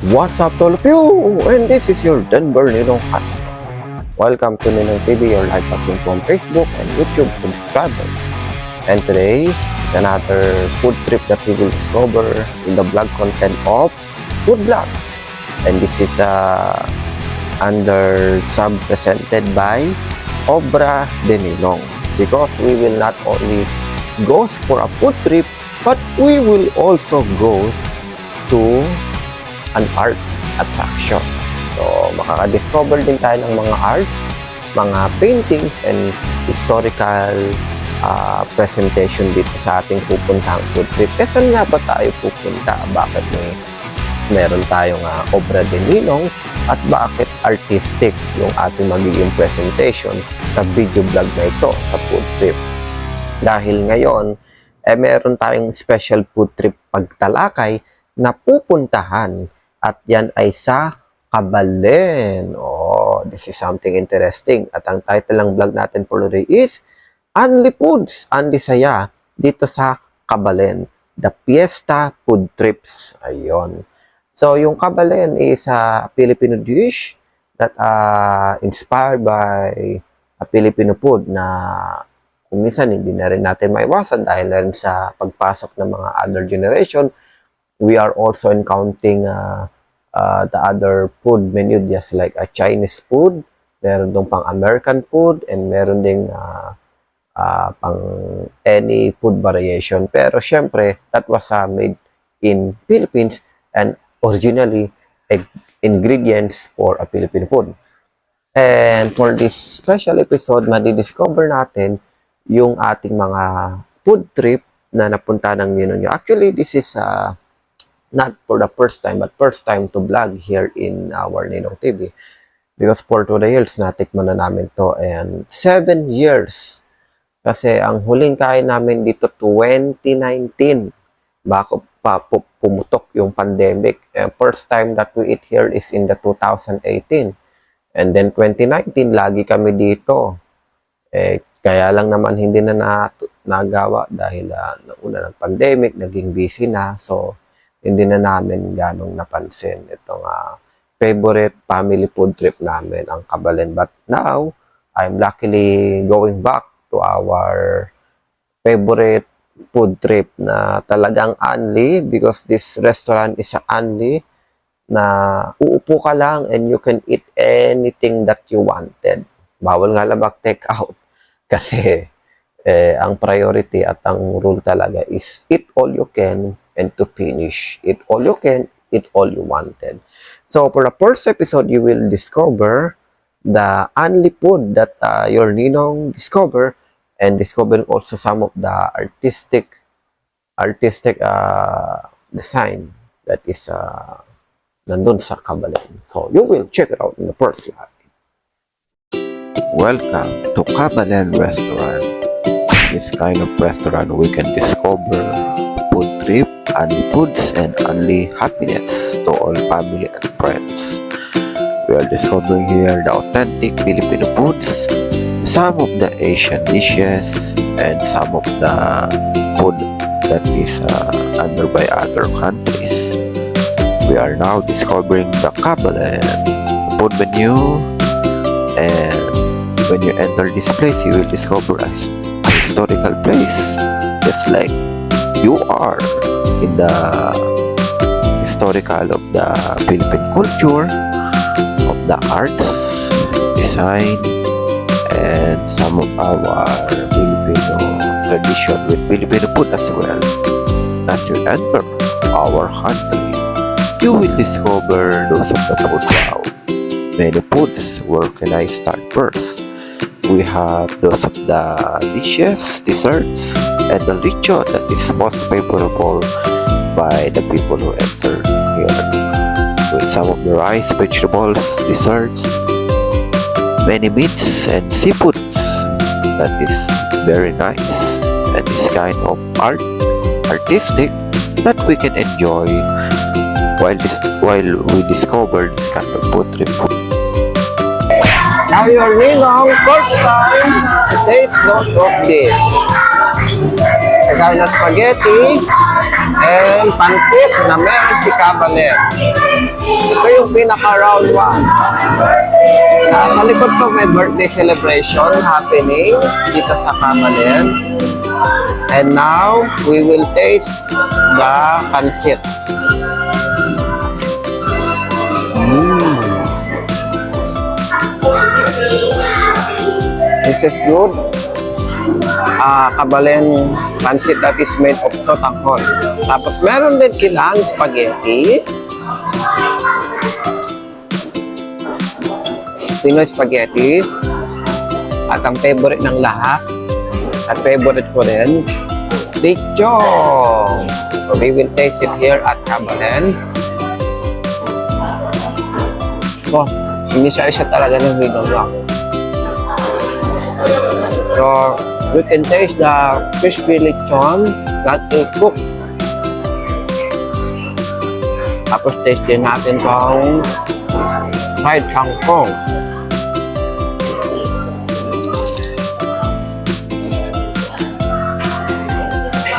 What's up to all of you? And this is your Denver Ninong Castro. Welcome to Ninong TV, your live platform from Facebook and YouTube subscribers. And today is another food trip that we will discover in the vlog content of food vlogs. And this is under sub presented by Obra de Ninong, because we will not only go for a food trip, but we will also go to an art attraction. So, makaka-discover din tayo ng mga arts, mga paintings, and historical presentation dito sa ating pupuntahang food trip. Saan nga ba tayo pupunta? Bakit meron tayong Obra de Ninong? At bakit artistic yung ating magiging presentation sa video vlog na ito sa food trip? Dahil ngayon, meron tayong special food trip pagtalakay na pupuntahan. At yan ay sa Cabalen. Oh, this is something interesting. At ang title ng vlog natin for today is Unli Foods, Unli Saya dito sa Cabalen. The Fiesta Food Trips. Ayun. So, yung Cabalen is a Filipino dish that inspired by a Filipino food na kung minsan hindi na rin natin maiwasan dahil na rin sa pagpasok ng mga other generation. We are also encountering the other food menu, just like a Chinese food, meron dong pang American food, and meron ding pang any food variation. Pero syempre, that was made in Philippines and originally ingredients for a Filipino food. And for this special episode, madidiscover natin yung ating mga food trip na napunta ng Ninong nyo. Actually, this is not for the first time, but first time to vlog here in our Ninong TV. Because for 2 years, natikman na namin to. And 7 years. Kasi ang huling kain namin dito, 2019. Bago pa pumutok yung pandemic. First time that we eat here is in the 2018. And then 2019, lagi kami dito. Kaya lang naman hindi na nagawa dahil nauna ng pandemic, naging busy na. So, hindi na namin ganong napansin itong favorite family food trip namin, ang Cabalen. But now, I'm luckily going back to our favorite food trip na talagang unli, because this restaurant is unli na uupo ka lang and you can eat anything that you wanted. Bawal nga lang mag-take out kasi ang priority at ang rule talaga is eat all you can and to finish. Eat all you can, eat all you wanted. So, for the first episode, you will discover the only food that your Ninong discover, and discover also some of the artistic design that is nandun sa Cabalen. So, you will check it out in the first slide. Welcome to Cabalen Restaurant. This kind of restaurant we can discover food trip, only foods, and only happiness to all family and friends. We are discovering here the authentic Filipino foods, some of the Asian dishes, and some of the food that is under by other countries. We are now discovering the Cabalen food menu, and when you enter this place, you will discover a historical place, just like you are in the historical of the Philippine culture, of the arts, design, and some of our Filipino tradition with Filipino food as well. As you enter our country, you will discover those of the food. Wow, many foods. Where can I start first? We have those of the dishes, desserts, and the lechon that is most favorable by the people who enter here. With some of the rice, vegetables, desserts, many meats and seafoods that is very nice. And this kind of artistic that we can enjoy while we discover this kind of food trip. Now your Ninong, first time to taste those of this. Kagaya na spaghetti, And pansit na meron si Kabalen. Ito yung pinaka-round 1. Sa likod ko may birthday celebration happening dito sa Kabalen. And now, we will taste the pansit. This is good. Kabalen pansit that is made of sotanghon. Tapos meron din silang spaghetti. Pinoy spaghetti. At ang favorite ng lahat, at favorite ko rin, lechon. So we will taste it here at Kabalen. So, hindi siya talaga ng binulak. So, we can taste the crispy lechon that is cooked. Tapos taste din natin tong fried kangkong.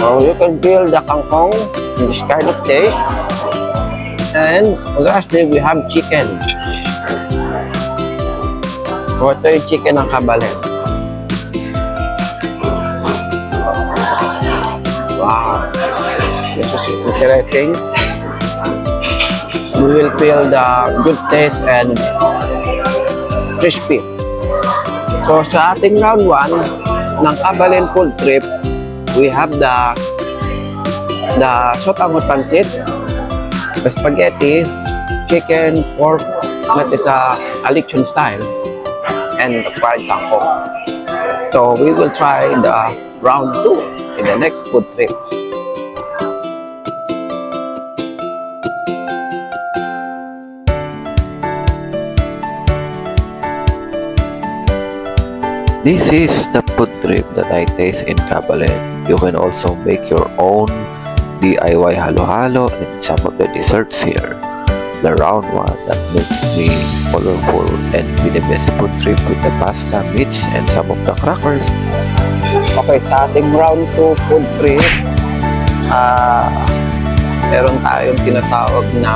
So, you can feel the kangkong in this kind of taste. And lastly, we have chicken. So, ito yung chicken ng Kabalen. Wow, this is interesting. We will feel the good taste and crispy. So sa ating round 1 ng Kabalen food trip, we have the sotanghon pansit, the spaghetti, chicken, pork, that is a lechon style, and the fried kangkong. So we will try the round 2 in the next food trip. This is the food trip that I taste in Kabalen. You can also make your own DIY halo-halo and some of the desserts here. The round 1 that makes me colorful and with the best food trip with the pasta, meats, and some of the crackers. Okay, sa ating round 2 food trip, meron tayong tinatawag na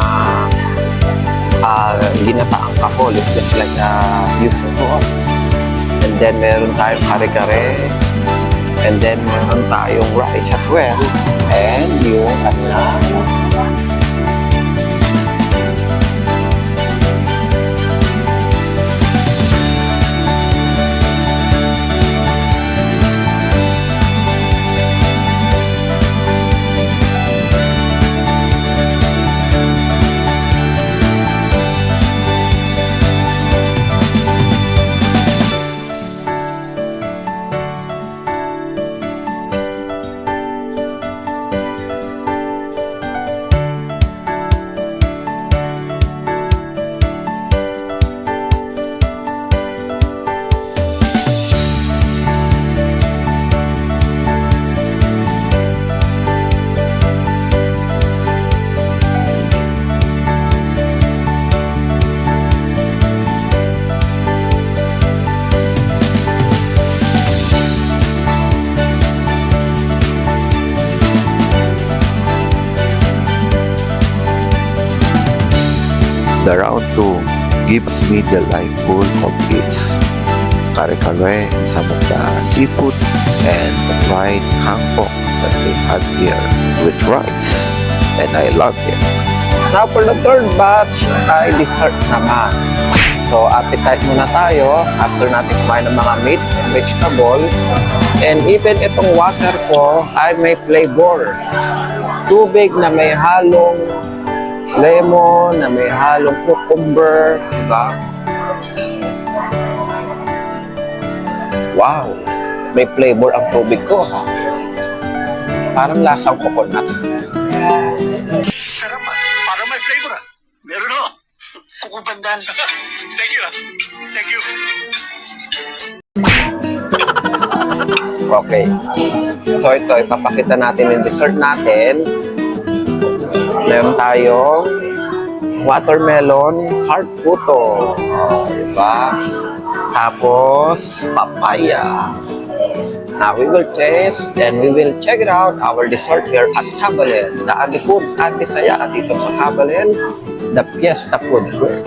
ginataang kahol. It's just like yuzu sauce. And then meron tayong kare-kare. And then meron tayong rice as well. And yung The round 2 gives me the light full of its kare-kare, some of the seafood, and the fried kangkong that they have here with rice. And I love it. Now for the third batch ay dessert naman. So appetite muna tayo after natin kumain ng mga meats and vegetable. And even itong water ko ay may flavor. Tubig na may halong lemon, na may halong cucumber, diba? Wow! May flavor ang tubig ko, ha? Parang lasang coconut. Sarap ah. Parang may flavor ah. Meron o. Kukubandan. Thank you ah. Thank you. Okay. So ito, ipapakita natin yung dessert natin. Meron tayong watermelon heart puto. Oh, diba? Tapos, papaya. We will taste and we will check it out our dessert here at Cabalen. The Andi Food, Andi Saya dito sa Cabalen, the Fiesta Food Trip.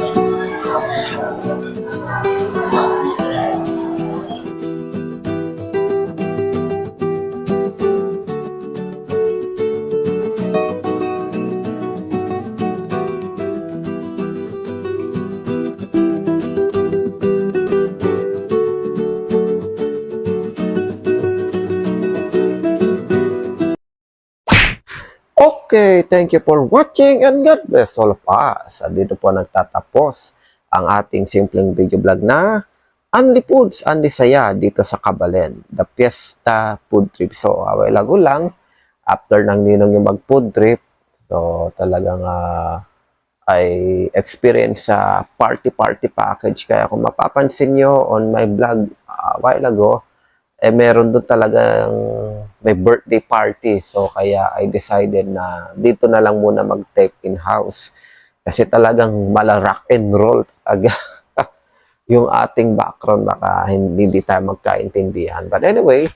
Okay, thank you for watching and God bless all of us. At dito po nagtatapos ang ating simpleng video vlog na Anli Foods, Anli Saya dito sa Cabalen, the Fiesta Food Trip. So, away lago lang, after ng ninong yung mag-food trip, so talagang I experience sa party package. Kaya kung mapapansin nyo on my vlog a while ago, meron doon talagang may birthday party. So, kaya I decided na dito na lang muna mag-tape in-house. Kasi talagang mala rock and roll talaga yung ating background. Baka hindi tayo magkaintindihan. But anyway,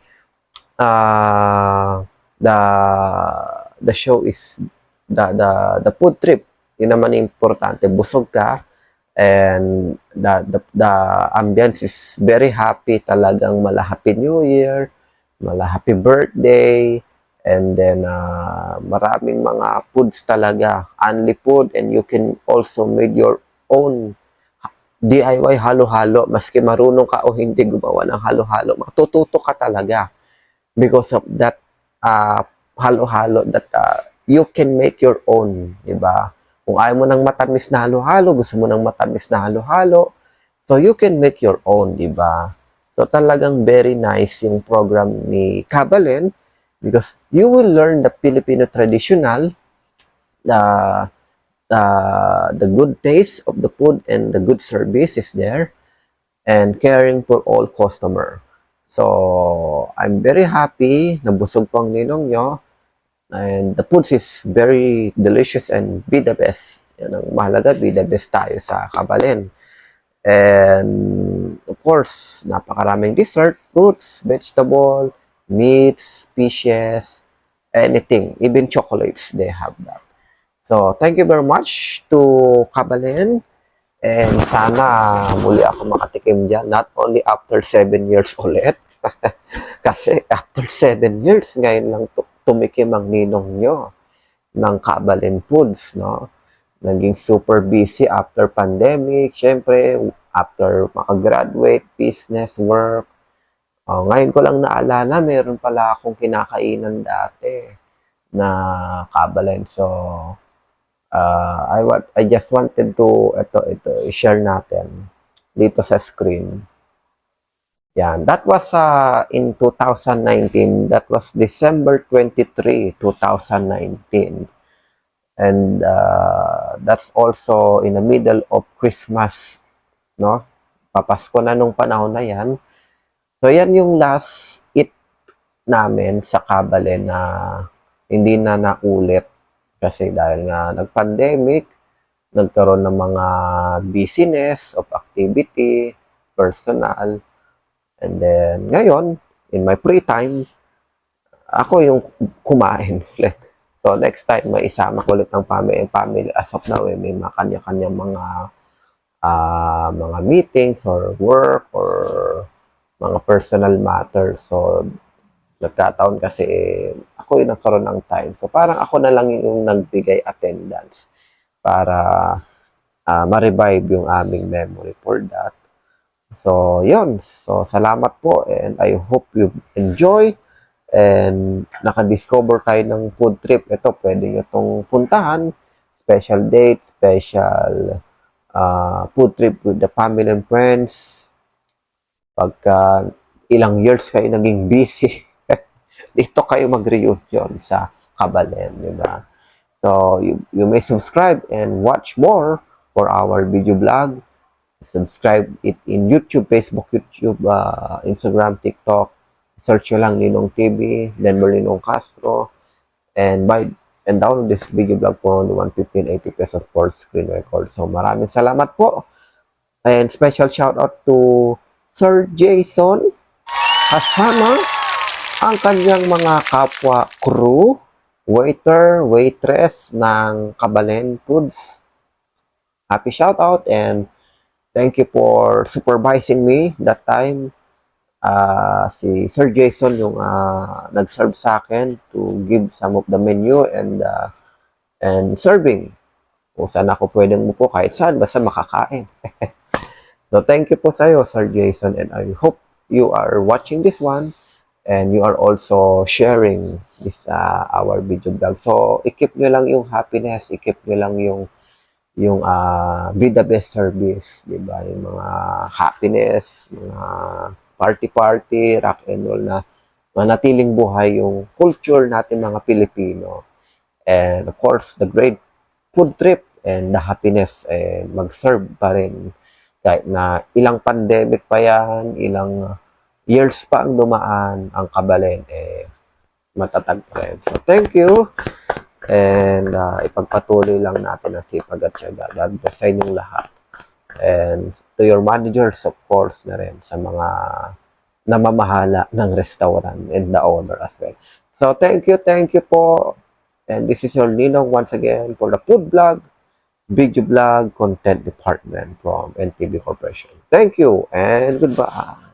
the show is the food trip. Yun naman importante. Busog ka. And the ambience is very happy, talagang mala Happy New Year, mala Happy Birthday, and then maraming mga foods talaga, Anli food, and you can also make your own DIY halo-halo, maski marunong ka o hindi gumawa ng halo-halo, matututo ka talaga because of that halo-halo that you can make your own, di ba? Kung ayaw mo ng matamis na halo-halo, gusto mo ng matamis na halo-halo, so you can make your own, di ba? So talagang very nice yung program ni Cabalen because you will learn the Filipino traditional, the good taste of the food and the good service is there, and caring for all customer. So I'm very happy, nabusog pang ninong nyo. And the foods is very delicious and be the best. Yan ang mahalaga, be the best tayo sa Cabalen. And of course, napakaraming dessert, fruits, vegetable, meats, fishes, anything, even chocolates, they have that. So, thank you very much to Cabalen. And sana muli ako makatikim dyan, not only after 7 years ulit. Kasi after 7 years, ngayon lang tumikim ang ninong nyo ng Cabalen Foods, no? Naging super busy after pandemic, syempre, after makagraduate, business, work. Ngayon ko lang naalala, meron pala akong kinakainan dati na Cabalen. So, I just wanted to, i-share natin dito sa screen. Yan, that was in 2019. That was December 23, 2019. And that's also in the middle of Christmas, no? Papasko na nung panahon na yan. So, yan yung last eat namin sa Cabalen na hindi na naulit. Kasi dahil nga nag-pandemic, nagkaroon ng mga busyness of activity, personal. And then, ngayon, in my free time, ako yung kumain ulit. So, next time, may isama ko ulit ng family. As of now, may mga kanya-kanya mga meetings or work or mga personal matters. So, nagkataon kasi ako yung nagkaroon ng time. So, parang ako na lang yung nagbigay attendance para ma-revive yung aming memory for that. So, yun. So, salamat po and I hope you enjoy and nakadiscover kayo ng food trip. Ito, pwede nyo itong puntahan. Special date, special food trip with the family and friends. Pagka ilang years kayo naging busy, dito kayo mag-reunion sa Cabalen, diba? So, you may subscribe and watch more for our video blog. Subscribe it in YouTube, Facebook, YouTube, Instagram, TikTok. Search nyo lang Ninong TV, Denver Ninong Castro. And download this video blog for only 115.80 pesos for screen record. So maraming salamat po. And special shout out to Sir Jason Kasama ang kanyang mga kapwa crew, waiter, waitress ng Kabalen Foods. Happy shout out and thank you for supervising me that time. Si Sir Jason yung nag-serve sa akin to give some of the menu and serving. Kung saan ako pwedeng umupo kahit saan, basta makakain. So thank you po sa iyo, Sir Jason, and I hope you are watching this one and you are also sharing this our video vlog. So i-keep nyo lang yung happiness, i-keep nyo lang yung be the best service, di ba? Yung mga happiness, mga party-party, rock and roll na manatiling buhay yung culture natin mga Pilipino. And of course, the great food trip and the happiness mag-serve pa rin kahit na ilang pandemic pa yan, ilang years pa ang dumaan, ang Kabalen matatag pa rin. So thank you. And ipagpatuloy lang natin ang sipag at syaga. God bless sa inyong lahat. And to your managers, of course, na rin sa mga namamahala ng restaurant and the owner as well. So, thank you po. And this is your Ninong once again for the food vlog, video vlog, content department from NTV Corporation. Thank you and goodbye.